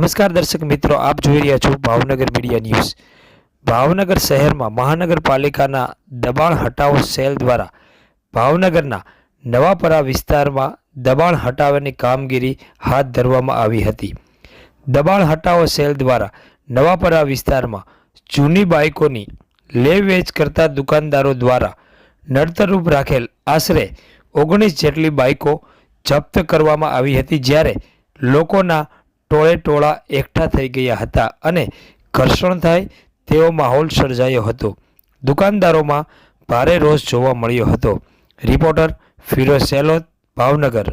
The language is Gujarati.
નમસ્કાર દર્શક મિત્રો, આપ જોઈ રહ્યા છો ભાવનગર મીડિયા ન્યૂઝ। ભાવનગર શહેરમાં મહાનગરપાલિકાના દબાણ હટાવો સેલ દ્વારા ભાવનગરના નવાપરા વિસ્તારમાં દબાણ હટાવવાની કામગીરી હાથ ધરવામાં આવી હતી। દબાણ હટાવો સેલ દ્વારા નવાપરા વિસ્તારમાં જૂની બાઇકોની લે વેચ કરતા દુકાનદારો દ્વારા નડતરરૂપ રાખેલ આશરે 19 જેટલી બાઇકો જપ્ત કરવામાં આવી હતી, જ્યારે લોકોના ટોળે ટોળા એકઠા થઈ ગયા હતા અને ઘર્ષણ થાય તેવો માહોલ સર્જાયો હતો। દુકાનદારોમાં ભારે રોષ જોવા મળ્યો હતો। રિપોર્ટર ફિરોઝ સેલોત, ભાવનગર।